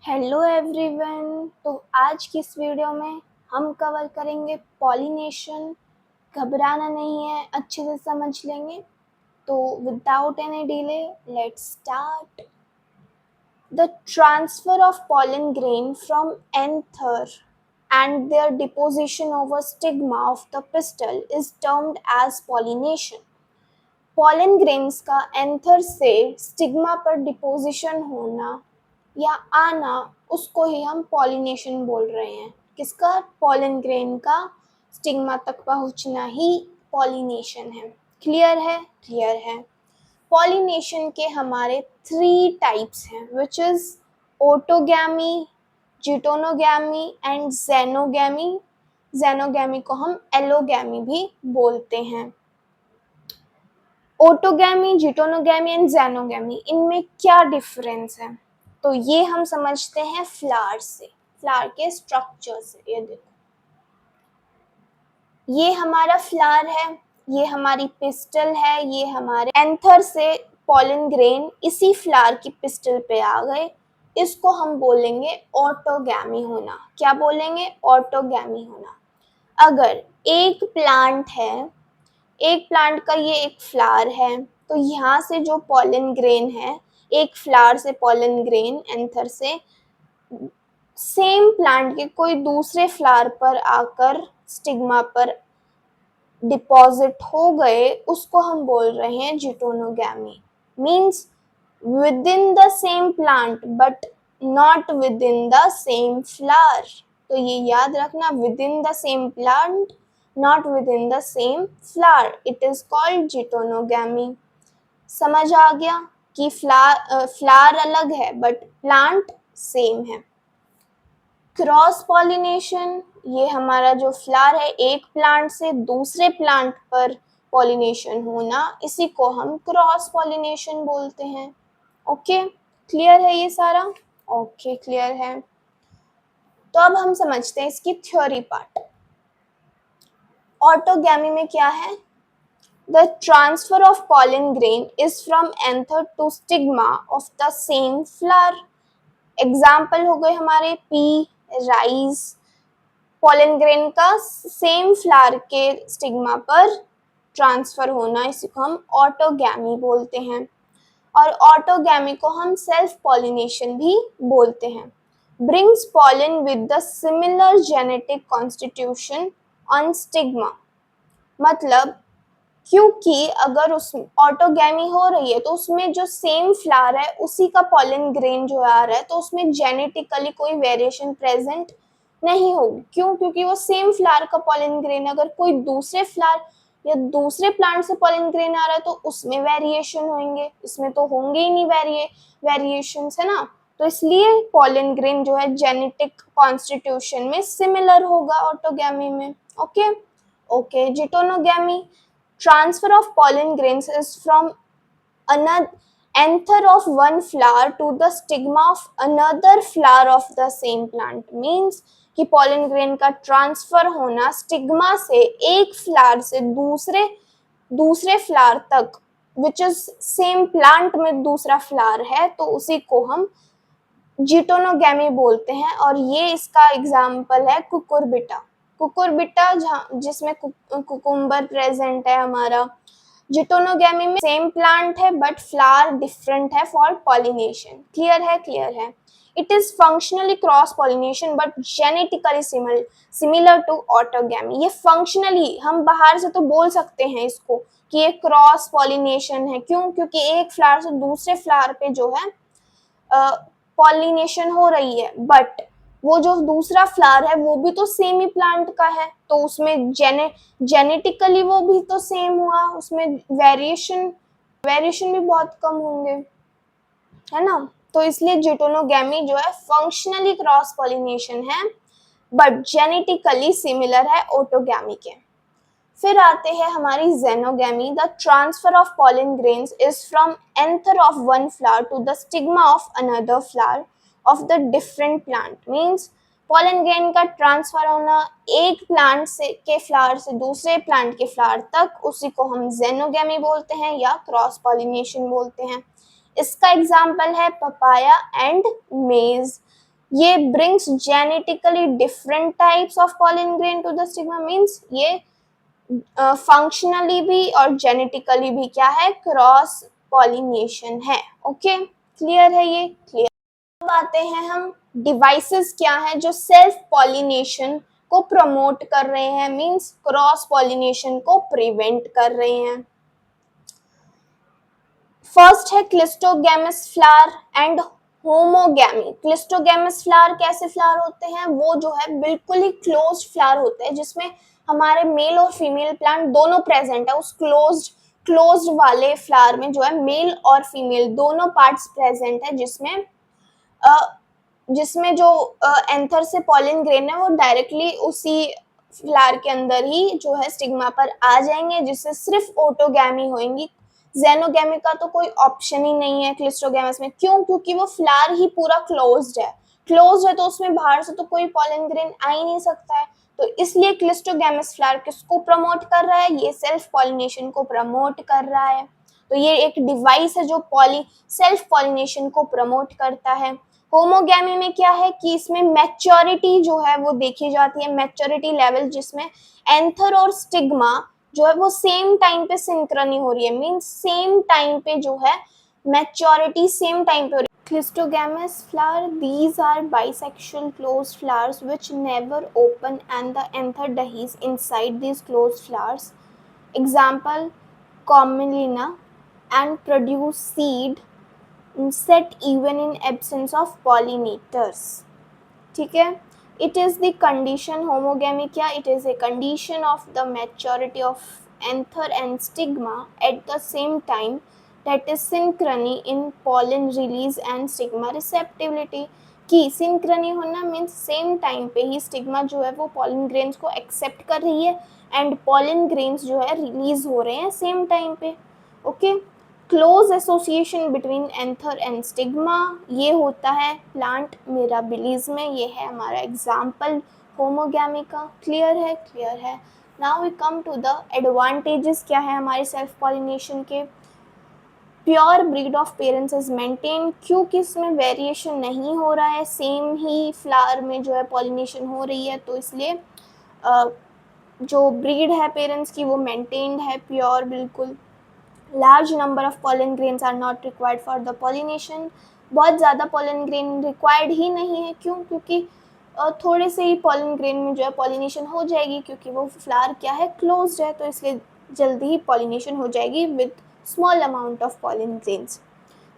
Hello everyone. तो आज की इस वीडियो में हम कवर करेंगे पॉलिनेशन। घबराना नहीं है, अच्छे से समझ लेंगे। तो without any delay let's start. The transfer of pollen grain from anther and their deposition over stigma of the pistil is termed as pollination. Pollen grains का एंथर से स्टिग्मा पर डिपोजिशन होना या आना, उसको ही हम पॉलिनेशन बोल रहे हैं। किसका? पॉलन ग्रेन का स्टिग्मा तक पहुंचना ही पॉलिनेशन है। क्लियर है? क्लियर है। पॉलिनेशन के हमारे 3 टाइप्स हैं, विच इज ऑटोगैमी, जिटोनोगैमी एंड जेनोगैमी। जेनोगैमी को हम एलोगैमी भी बोलते हैं। ऑटोगैमी, जिटोनोगैमी एंड जेनोगैमी, इनमें क्या डिफरेंस है? तो ये हम समझते हैं फ्लावर से, फ्लावर के स्ट्रक्चर से। ये देखो, ये हमारा फ्लावर है, ये हमारी पिस्टल है, ये हमारे एंथर से पॉलन ग्रेन इसी फ्लावर की पिस्टल पे आ गए। इसको हम बोलेंगे ऑटोगैमी होना। क्या बोलेंगे? ऑटोगैमी होना। अगर एक प्लांट है, एक प्लांट का ये एक फ्लावर है, तो यहाँ से जो पॉलन ग्रेन है, एक फ्लावर से पॉलन ग्रेन एंथर से सेम प्लांट के कोई दूसरे फ्लावर पर आकर स्टिग्मा पर डिपॉजिट हो गए, उसको हम बोल रहे हैं geitonogamy. Means within the same plant but not within the same flower. तो ये याद रखना, within the same plant not within the same flower, it is called geitonogamy. समझ आ गया कि फ्लावर अलग है बट प्लांट सेम है। क्रॉस पॉलिनेशन, ये हमारा जो फ्लावर है, एक प्लांट से दूसरे प्लांट पर पॉलिनेशन होना, इसी को हम क्रॉस पॉलिनेशन बोलते हैं। ओके, क्लियर है ये सारा? ओके, क्लियर है। तो अब हम समझते हैं इसकी थ्योरी पार्ट। ऑटोगैमी में क्या है? The transfer of pollen grain is from anther to stigma of the same flower. Example हो गए हमारे पी, राइस। पॉलन ग्रेन का सेम फ्लावर के स्टिग्मा पर ट्रांसफर होना, इसी को हम ऑटोगैमी बोलते हैं। और ऑटोगैमी को हम सेल्फ पॉलिनेशन भी बोलते हैं। Brings pollen with the similar genetic constitution on stigma. मतलब क्योंकि अगर उस ऑटोगैमी हो रही है तो उसमें जो सेम फ्लावर है उसी का पॉलन ग्रेन जो आ रहा है, तो उसमें जेनेटिकली कोई वेरिएशन प्रेजेंट नहीं होगी। क्यों? क्योंकि वो सेम फ्लावर का पॉलन ग्रेन, अगर कोई दूसरे फ्लावर या दूसरे प्लांट से पॉलन ग्रेन आ रहा है तो उसमें वेरिएशन होंगे, इसमें तो होंगे ही नहीं वेरिएशंस, है ना। तो इसलिए पॉलन ग्रेन जो है जेनेटिक कॉन्स्टिट्यूशन में सिमिलर होगा ऑटोगैमी में। Okay, geitonogamy, transfer of pollen grains is from another anther of one flower to the stigma of another flower of the same plant. Means कि pollen grain का transfer होना stigma से एक flower से दूसरे flower तक, which is same plant में दूसरा फ्लावर है, तो उसी को हम जिटोनोगैमी बोलते हैं। और ये इसका एग्जाम्पल है कुकुरबिटा। कुकुरबिटा जिसमें कुकुम्बर प्रेजेंट है हमारा। जिटोनोगैमी में सेम प्लांट है बट फ्लावर डिफरेंट है फॉर पॉलिनेशन। क्लियर है? क्लियर है। It is functionally cross pollination but genetically similar to autogamy. ये फंक्शनली हम बाहर से तो बोल सकते हैं इसको कि ये क्रॉस पॉलिनेशन है। क्यों? क्योंकि एक फ्लावर से दूसरे फ्लावर पे जो है पॉलिनेशन हो रही है, बट वो जो दूसरा फ्लावर है वो भी तो सेम ही प्लांट का है, तो उसमें जेनेटिकली वो भी तो सेम हुआ, उसमें वेरिएशन भी बहुत कम होंगे, है ना। तो इसलिए जिटोनोगैमी जो है फंक्शनली क्रॉस पॉलिनेशन है बट जेनेटिकली सिमिलर है ऑटोगैमी के। फिर आते हैं हमारी xenogamy. The transfer of pollen grains is from anther of one flower to the stigma of another flower of the different plant. Means pollen grain का transfer होना एक प्लांट से के फ्लावर से दूसरे प्लांट के फ्लावर तक, उसी को हम जेनोगैमी बोलते हैं या क्रॉस पॉलिनेशन बोलते हैं। इसका एग्जाम्पल है पपाया एंड मेज। ये brings genetically different types of pollen grain to the stigma, means ये फंक्शनली भी और जेनेटिकली भी क्या है, क्रॉस पॉलिनेशन है। ओके, क्लियर है ये? क्लियर। अब आते हैं हम डिवाइसेस क्या है जो सेल्फ पॉलिनेशन को प्रमोट कर रहे हैं, मींस क्रॉस पॉलिनेशन को प्रिवेंट कर रहे हैं। फर्स्ट है cleistogamous flower and homogamy. Cleistogamous flower कैसे फ्लावर होते हैं, वो जो है बिल्कुल ही क्लोज्ड फ्लावर होते हैं जिसमें हमारे मेल और फीमेल प्लांट दोनों प्रेजेंट है। उस क्लोज्ड वाले फ्लावर में जो है मेल और फीमेल दोनों पार्ट्स प्रेजेंट है, जिसमें जो एंथर से पॉलन ग्रेन है वो डायरेक्टली उसी फ्लावर के अंदर ही जो है स्टिग्मा पर आ जाएंगे, जिससे सिर्फ ऑटोगैमी होंगी। जेनोगैमी का तो कोई ऑप्शन ही नहीं है क्लिस्टोगैमस में। क्यों? क्योंकि वो फ्लावर ही पूरा क्लोज्ड है तो उसमें बाहर से तो कोई पॉलन ग्रेन आ ही नहीं सकता है। तो इसलिए क्लिस्टोगैमस फ्लावर किसको प्रमोट कर रहा है, ये सेल्फ पॉलिनेशन को प्रमोट कर रहा है। तो ये एक डिवाइस है जो सेल्फ पॉलिनेशन को प्रमोट करता है। होमोगैमी में क्या है कि इसमें मैच्योरिटी जो है वो देखी जाती है, मैच्योरिटी लेवल, जिसमें एंथर और स्टिग्मा जो है वो सेम टाइम पे सिंक्रनी हो रही है, मींस सेम टाइम पे जो है मैच्योरिटी सेम टाइम पे हो रही है। Clistogamous flower, these are bisexual closed flowers which never open and the anther dies inside these closed flowers. Example, Commelina, and produce seed set even in absence of pollinators. ठीक है, it is the condition homogamy क्या, it is a condition of the maturity of anther and stigma at the same time that is synchrony in pollen release and stigma receptivity। कि synchrony होना means same time पे ही stigma जो है वो pollen grains को accept कर रही है एंड पॉलन ग्रेन्स जो है रिलीज हो रहे हैं सेम टाइम पे। Okay, close association between anther and stigma, ये होता है प्लांट मिराबिलिस में। ये है हमारा एग्जाम्पल होमोगैमी का। क्लियर है? क्लियर है। Now we come to the advantages क्या है हमारे सेल्फ पॉलिनेशन के। Pure breed of parents is maintain, क्योंकि इसमें वेरिएशन नहीं हो रहा है, सेम ही फ्लावर में जो है पॉलिनेशन हो रही है, तो इसलिए जो ब्रीड है पेरेंट्स की वो मेंटेन्ड है, प्योर बिल्कुल। Large number of pollen grains are not required for the pollination, बहुत ज़्यादा पॉलन ग्रेन रिक्वायर्ड ही नहीं है। क्यों? क्योंकि थोड़े से ही पॉलन ग्रेन में जो है पॉलिनेशन हो जाएगी, क्योंकि वो फ्लावर क्या है, क्लोज्ड है, तो इसलिए जल्दी ही पॉलिनेशन हो जाएगी with small amount of pollen grains.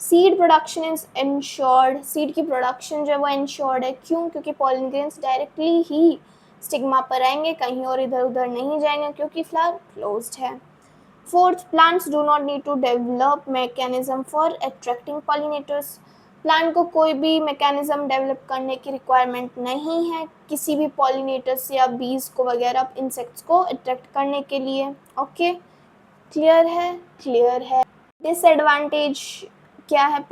Seed production is insured, seed की प्रोडक्शन जो है वो इंश्योर्ड है। क्यों? क्योंकि पॉलन ग्रेन्स डायरेक्टली ही स्टिग्मा पर आएंगे, कहीं और इधर उधर नहीं जाएंगे, क्योंकि फ्लावर क्लोज्ड है। Fourth, plants do not need to develop mechanism for attracting pollinators. Plant को कोई भी मैकेनिज्म डेवलप करने की रिक्वायरमेंट नहीं है किसी भी पॉलिनेटर्स या बीज को वगैरह इंसेक्ट्स को अट्रैक्ट करने के लिए। ओके, क्लियर है? क्लियर है। डिसएडवांटेज क्या है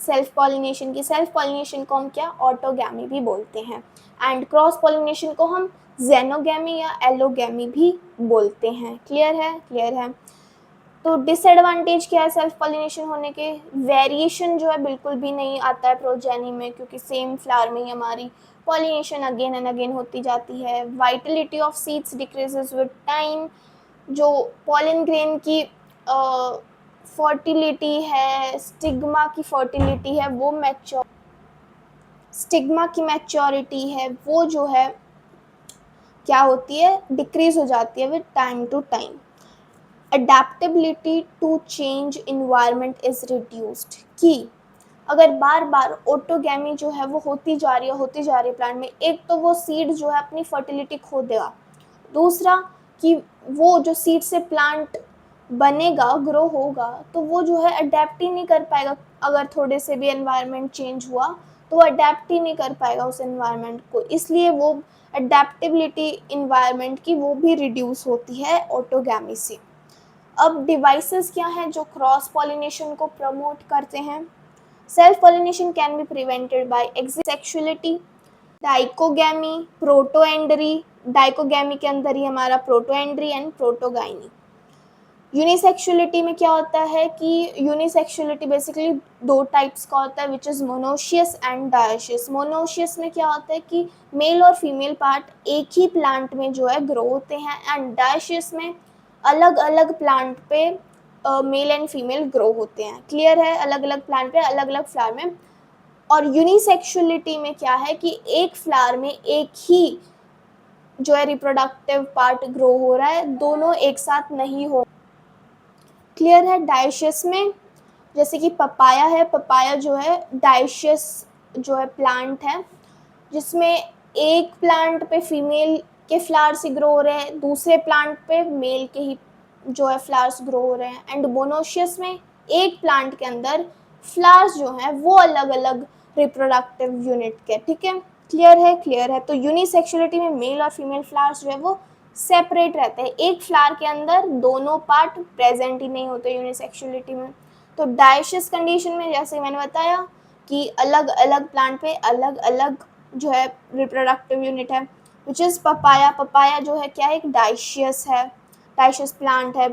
सेल्फ पॉलिनेशन की? सेल्फ पॉलिनेशन को हम क्या, ऑटोगैमी भी बोलते हैं, एंड क्रॉस पॉलिनेशन को हम जेनोगैमी या एलोगैमी भी बोलते हैं। क्लियर है? क्लियर है। तो डिसएडवांटेज क्या है सेल्फ पॉलिनेशन होने के? वेरिएशन जो है बिल्कुल भी नहीं आता है प्रोजेनी में, क्योंकि सेम फ्लावर में ही हमारी पॉलिनेशन अगेन एंड अगेन होती जाती है। Vitality of seeds decreases with time, जो पॉलन ग्रेन की फर्टिलिटी है, स्टिग्मा की फर्टिलिटी है, वो स्टिग्मा की मैच्योरिटी है वो जो है क्या होती है, डिक्रीज हो जाती है with time to time. Adaptability to change environment is reduced, कि अगर बार बार ऑटोगैमी जो है वो होती जा रही है प्लांट में, एक तो वो सीड जो है अपनी फर्टिलिटी खो देगा, दूसरा कि वो जो सीड से प्लांट बनेगा, ग्रो होगा, तो वो जो है अडेप्ट ही नहीं कर पाएगा। अगर थोड़े से भी एनवायरनमेंट चेंज हुआ तो वो अडेप्ट ही नहीं कर पाएगा उस एनवायरनमेंट को, इसलिए वो अडेप्टेबिलिटी इन्वायरमेंट की वो भी रिड्यूस होती है ऑटोगैमी से। अब डिवाइसेस क्या हैं जो क्रॉस पॉलिनेशन को प्रमोट करते हैं? Self pollination can be prevented by asexuality, dichogamy, protandry, dichogamy के अंदर ही हमारा प्रोटोएंडरी एंड प्रोटोगाइनी। यूनिसेक्सुअलिटी में क्या होता है कि यूनिसेक्सुअलिटी बेसिकली दो टाइप्स का होता है, which is monoecious and dioecious. Monoecious में क्या होता है कि मेल और फीमेल पार्ट एक ही प्लांट में जो है ग्रो होते हैं, एंड डायोशियस में अलग अलग प्लांट पे मेल एंड फीमेल ग्रो होते हैं। क्लियर है? अलग अलग प्लांट पे अलग अलग फ्लावर में। और यूनिसेक्सुअलिटी में क्या है कि एक फ्लावर में एक ही जो है रिप्रोडक्टिव पार्ट ग्रो हो रहा है, दोनों एक साथ नहीं हो। क्लियर है? डायोशियस में जैसे कि पपाया है, पपाया जो है डायोशियस जो है प्लांट है, जिसमें एक प्लांट पे फीमेल के फ्लावर्स ही ग्रो हो रहे हैं, दूसरे प्लांट पे मेल के ही जो है फ्लावर्स ग्रो हो रहे हैं। एंड मोनोशियस में एक प्लांट के अंदर फ्लावर्स जो हैं वो अलग अलग रिप्रोडक्टिव यूनिट के। ठीक है? क्लियर है? क्लियर है। तो यूनिसेक्सुअलिटी में मेल और फीमेल फ्लावर्स जो है वो सेपरेट रहते हैं, एक फ्लावर के अंदर दोनों पार्ट प्रेजेंट ही नहीं होते यूनिसेक्सुअलिटी में। तो डायोशियस कंडीशन में जैसे मैंने बताया कि अलग अलग प्लांट पे अलग अलग जो है रिप्रोडक्टिव यूनिट है, विच इज़ पपाया। पपाया जो है क्या है, एक डायोशियस है, डायोशियस प्लांट है।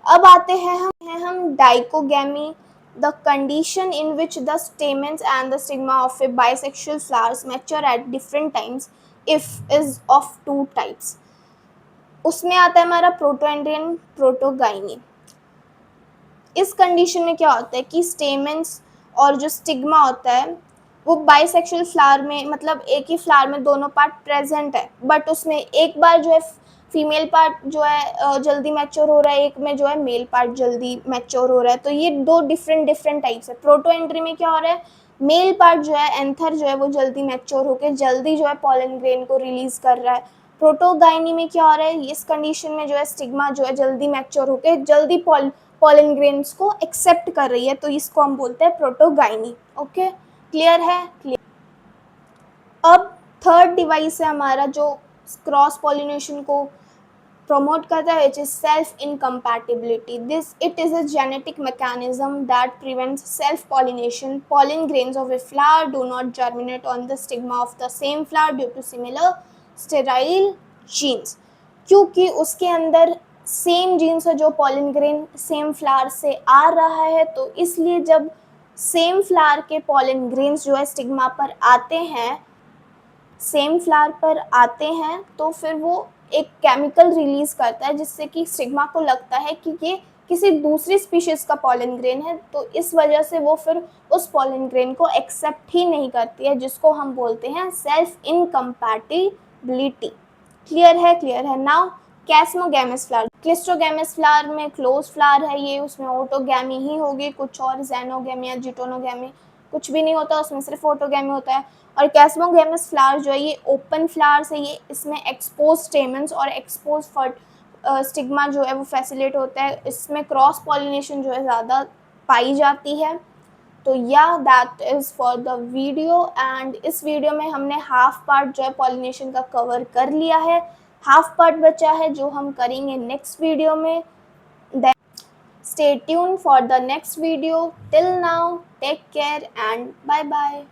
अब आते हैं हम dichogamy, the condition in which the stamens and the stigma of A bisexual flowers mature at different times if is of two types. उसमें आता है हमारा प्रोटोएंड्रियन, प्रोटोगाइनी। इस कंडीशन में क्या होता है कि स्टेमेंस और जो स्टिग्मा होता है वो बाइसेक्सुअल फ्लावर में, मतलब एक ही फ्लावर में दोनों पार्ट प्रेजेंट है, बट उसमें एक बार जो है फीमेल पार्ट जो है जल्दी मैच्योर हो रहा है, एक में जो है मेल पार्ट जल्दी मैच्योर हो रहा है। तो ये दो डिफरेंट टाइप्स है। प्रोटोएंट्री में क्या हो रहा है, मेल पार्ट जो है एंथर जो है वो जल्दी मैच्योर होकर जल्दी जो है पॉलन ग्रेन को रिलीज कर रहा है। प्रोटोगाइनी में क्या हो रहा है, इस कंडीशन में जो है स्टिग्मा जो है जल्दी मैच्योर होकर जल्दी पॉलन ग्रेन्स को एक्सेप्ट कर रही है, तो इसको हम बोलते हैं प्रोटोगाइनी। ओके? क्लियर है? क्लियर। अब थर्ड डिवाइस है हमारा जो क्रॉस पॉलिनेशन को promote करता है, which is self incompatibility. This it is a genetic mechanism that prevents self pollination. Pollen grains of a flower do not germinate on the stigma of the same flower due to similar sterile genes. क्योंकि उसके अंदर same jeans है, जो pollen grain same flower से आ रहा है, तो इसलिए जब सेम फ्लावर के पॉलिन ग्रेन्स जो है स्टिग्मा पर आते हैं, सेम फ्लावर पर आते हैं, तो फिर वो एक केमिकल रिलीज करता है जिससे कि स्टिग्मा को लगता है कि ये किसी दूसरी स्पीशीज का पॉलन ग्रेन है, तो इस वजह से वो फिर उस पॉलन ग्रेन को एक्सेप्ट ही नहीं करती है, जिसको हम बोलते हैं सेल्फ इनकम्पैटिबिलिटी। क्लियर है? क्लियर है। नाउ कैस्मोगैमस फ्लावर, क्लिस्टोगैमस फ्लावर में क्लोज फ्लावर है ये, उसमें ऑटोगैमी ही होगी, कुछ और जेनोगैमी या जिटोनोगैमी कुछ भी नहीं होता, उसमें सिर्फ ऑटोगैमी होता है। और कैस्मोगैमस फ्लावर जो है ये ओपन फ्लावर्स है, ये इसमें एक्सपोज स्टेमन्स और एक्सपोज स्टिग्मा जो है वो फैसिलेट होता है, इसमें क्रॉस पॉलिनेशन जो है ज़्यादा पाई जाती है। तो या that is for the video, and इस वीडियो में हमने हाफ पार्ट जो है पॉलिनेशन का कवर कर लिया है, हाफ पार्ट बचा है जो हम करेंगे नेक्स्ट वीडियो में। Stay tuned for the next video. Till now, take care and bye bye.